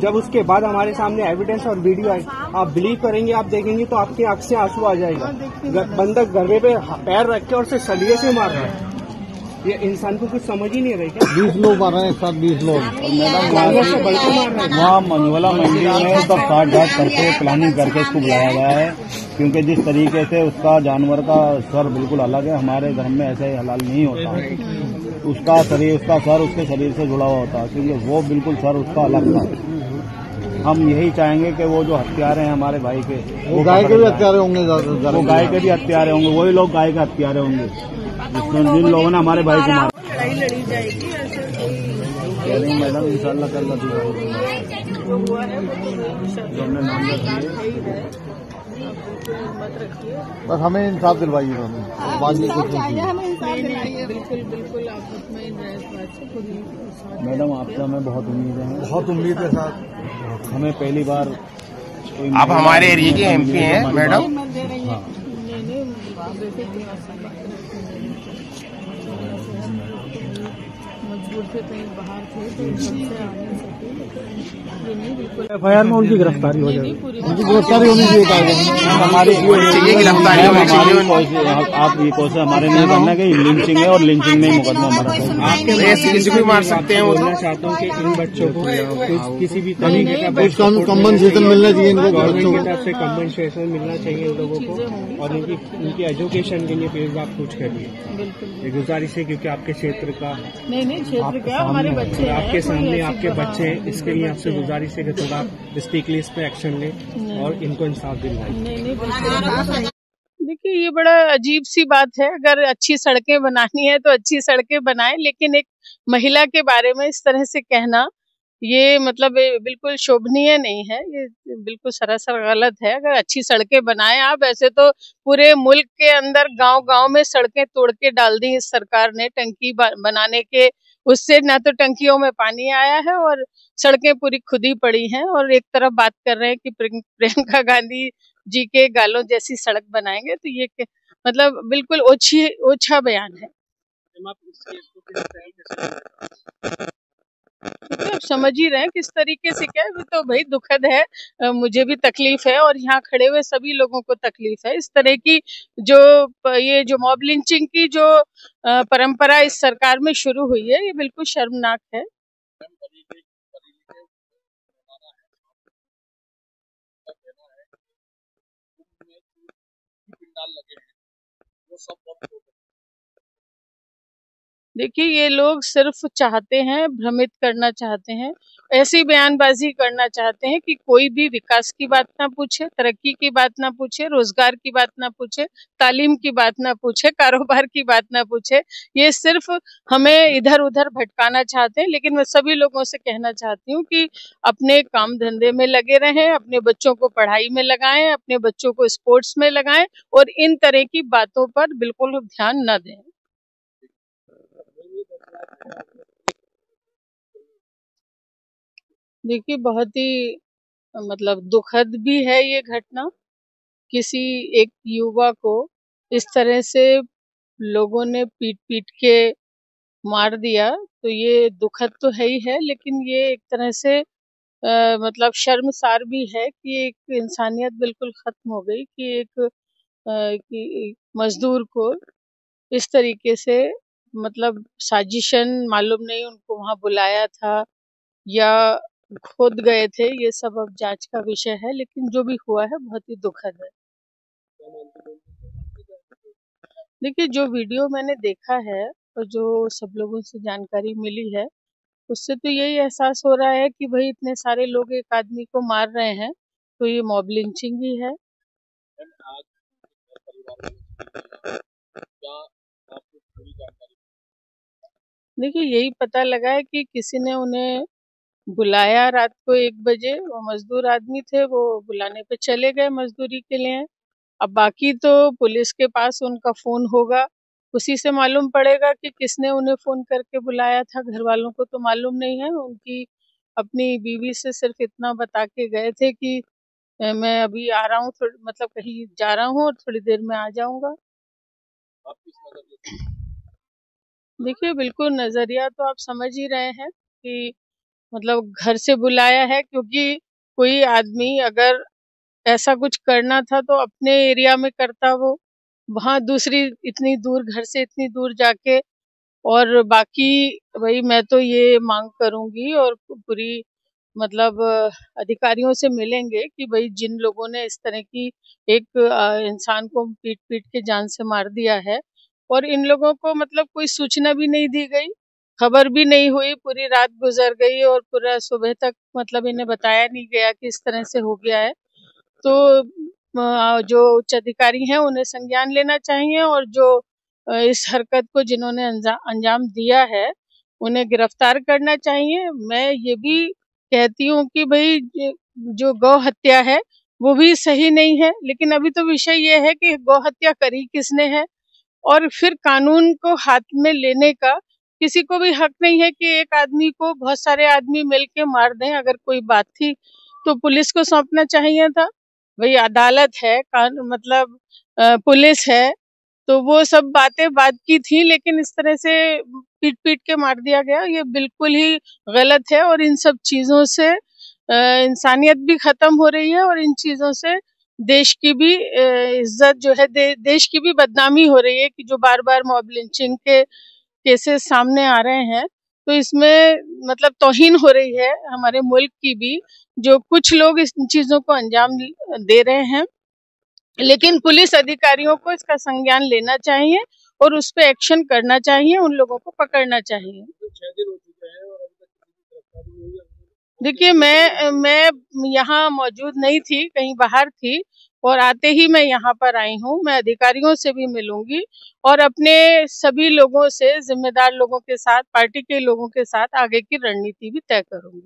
जब उसके बाद हमारे सामने एविडेंस और वीडियो आई, आप बिलीव करेंगे, आप देखेंगे तो आपकी आंख से आंसू आ जाएगा। बंदा गरबे पे पैर रख के और उसे सलिए से मार रहा है। ये इंसान को कुछ समझ ही नहीं रही क्या? 20 लोग मार रहे हैं, एक साथ 20 लोग। वहाँ मनुवाला मंदिर में सब काट घाट करके प्लानिंग करके इसको बुलाया गया है, क्योंकि जिस तरीके से उसका जानवर का स्वर बिल्कुल अलग है। हमारे धर्म में ऐसे हलाल नहीं होता। उसका शरीर, उसका सर उसके शरीर से जुड़ा हुआ होता है, क्योंकि वो बिल्कुल सर उसका अलग था। हम यही चाहेंगे कि वो जो हत्यारे हैं हमारे भाई के, वो गाय के भी हत्यारे होंगे, वो गाय के भी हत्यारे होंगे, वही लोग गाय के हत्यारे होंगे जिन लोगों ने हमारे भाई को मारा। लड़ाई लड़ी जाएगी ऐसे कह रही मैडम, इंशाल्लाह कल जो हुआ है वो हमने नाम रखा मत रखिए। बस हमें इंसाफ दिलवाइए, बिल्कुल बिल्कुल आप मुतमईन रहे इस बात से। पूरी मैडम आपसे हमें बहुत उम्मीद है, बहुत उम्मीद है साथ। हमें पहली बार आप हमारे एरिया के एमपी हैं मैडम। हाँ, मजबूर थे, कहीं बाहर थे तो सबसे आ नहीं सके। ये नहीं, बिल्कुल FIR में उनकी गिरफ्तारी हो जाएगी। उनकी गिरफ्तारी होनी चाहिए। हमारी गिरफ्तारी होनी चाहिए। आप ये कौन से हमारे नहीं बनना कि लिंचिंग है और लिंचिंग में मुकदमा हमारा आपके किसी भी मार सकते हैं। बोलना चाहता हूँ कि इन बच्चों को किसी भी तरीके का कम्पनसेशन मिलना चाहिए इनको, गवर्नमेंट की तरफ से कम्पनसेशन मिलना चाहिए इन लोगों को, और इनकी एजुकेशन के लिए प्लीज आप कुछ करिए। गुजारिश है, क्योंकि आपके क्षेत्र का नहीं क्षेत्र क्या, हमारे बच्चे आपके सामने आपके बच्चे हैं, इसके लिए आपसे गुजारिश है कि थोड़ा स्ट्रिक्टली इस पे एक्शन लें और इनको इंसाफ दिलवाएं। देखिए, ये बड़ा अजीब सी बात है। अगर अच्छी सड़कें बनानी है तो अच्छी सड़कें बनाएं, लेकिन एक महिला के बारे में इस तरह से कहना, ये मतलब ये बिल्कुल शोभनीय नहीं है। ये बिल्कुल सरासर गलत है। अगर अच्छी सड़कें बनाएं आप, ऐसे तो पूरे मुल्क के अंदर गांव-गांव में सड़कें तोड़ के डाल दी इस सरकार ने टंकी बनाने के, उससे ना तो टंकियों में पानी आया है और सड़कें पूरी खुदी पड़ी हैं। और एक तरफ बात कर रहे हैं कि प्रियंका गांधी जी के गालों जैसी सड़क बनाएंगे, तो ये मतलब बिल्कुल ओछा बयान है। तो आप समझ ही रहे हैं किस तरीके से क्या है। तो भाई दुखद है, मुझे भी तकलीफ है और यहाँ खड़े हुए सभी लोगों को तकलीफ है। इस तरह की ये जो मॉब लिंचिंग की जो परंपरा इस सरकार में शुरू हुई है, ये बिल्कुल शर्मनाक है। देखिए, ये लोग सिर्फ चाहते हैं, भ्रमित करना चाहते हैं, ऐसी बयानबाजी करना चाहते हैं कि कोई भी विकास की बात ना पूछे, तरक्की की बात ना पूछे, रोजगार की बात ना पूछे, तालीम की बात ना पूछे, कारोबार की बात ना पूछे। ये सिर्फ हमें इधर उधर भटकाना चाहते हैं। लेकिन मैं सभी लोगों से कहना चाहती हूँ कि अपने काम धंधे में लगे रहें, अपने बच्चों को पढ़ाई में लगाएं, अपने बच्चों को स्पोर्ट्स में लगाएं और इन तरह की बातों पर बिल्कुल ध्यान न दें। देखिए, बहुत ही मतलब दुखद भी है ये घटना। किसी एक युवा को इस तरह से लोगों ने पीट-पीट के मार दिया, तो ये दुखद तो है ही है, लेकिन ये एक तरह से मतलब शर्मसार भी है कि एक इंसानियत बिल्कुल खत्म हो गई कि एक मजदूर को इस तरीके से मतलब साजिशन मालूम नहीं उनको वहां बुलाया था या खुद गए थे, ये सब अब जांच का विषय है। लेकिन जो भी हुआ है बहुत ही दुखद है। देखिए, जो वीडियो मैंने देखा है और जो सब लोगों से जानकारी मिली है, उससे तो यही एहसास हो रहा है कि भाई इतने सारे लोग एक आदमी को मार रहे हैं, तो ये मॉब लिंचिंग ही है। देखिए, यही पता लगा है कि किसी ने उन्हें बुलाया रात को 1 बजे। वो मजदूर आदमी थे, वो बुलाने पे चले गए मजदूरी के लिए। अब बाकी तो पुलिस के पास उनका फोन होगा, उसी से मालूम पड़ेगा कि किसने उन्हें फोन करके बुलाया था। घर वालों को तो मालूम नहीं है। उनकी अपनी बीवी से सिर्फ इतना बता के गए थे कि मैं अभी आ रहा हूँ, मतलब कहीं जा रहा हूँ और थोड़ी देर में आ जाऊंगा। देखिए, बिल्कुल नजरिया तो आप समझ ही रहे हैं कि मतलब घर से बुलाया है, क्योंकि कोई आदमी अगर ऐसा कुछ करना था तो अपने एरिया में करता, वो वहां दूसरी इतनी दूर, घर से इतनी दूर जाके। और बाकी भाई मैं तो ये मांग करूंगी और पूरी मतलब अधिकारियों से मिलेंगे कि भाई जिन लोगों ने इस तरह की एक इंसान को पीट पीट के जान से मार दिया है, और इन लोगों को मतलब कोई सूचना भी नहीं दी गई, खबर भी नहीं हुई, पूरी रात गुजर गई और पूरा सुबह तक मतलब इन्हें बताया नहीं गया कि इस तरह से हो गया है। तो जो उच्च अधिकारी हैं उन्हें संज्ञान लेना चाहिए, और जो इस हरकत को जिन्होंने अंजाम दिया है उन्हें गिरफ्तार करना चाहिए। मैं ये भी कहती हूँ कि भाई जो गौ हत्या है वो भी सही नहीं है, लेकिन अभी तो विषय ये है कि गौ हत्या करी किसने है, और फिर कानून को हाथ में लेने का किसी को भी हक नहीं है कि एक आदमी को बहुत सारे आदमी मिलके मार दें। अगर कोई बात थी तो पुलिस को सौंपना चाहिए था। भाई अदालत है, मतलब पुलिस है, तो वो सब बातें बात की थी, लेकिन इस तरह से पीट पीट के मार दिया गया, ये बिल्कुल ही गलत है। और इन सब चीजों से इंसानियत भी खत्म हो रही है, और इन चीजों से देश की भी इज्जत जो है, देश की भी बदनामी हो रही है कि जो बार बार मॉब लिंचिंग के केसेस सामने आ रहे हैं, तो इसमें मतलब तौहीन हो रही है हमारे मुल्क की भी, जो कुछ लोग इस चीजों को अंजाम दे रहे हैं। लेकिन पुलिस अधिकारियों को इसका संज्ञान लेना चाहिए और उस पर एक्शन करना चाहिए, उन लोगों को पकड़ना चाहिए। देखिए मैं यहाँ मौजूद नहीं थी, कहीं बाहर थी, और आते ही मैं यहाँ पर आई हूँ। मैं अधिकारियों से भी मिलूंगी और अपने सभी लोगों से, जिम्मेदार लोगों के साथ, पार्टी के लोगों के साथ आगे की रणनीति भी तय करूंगी।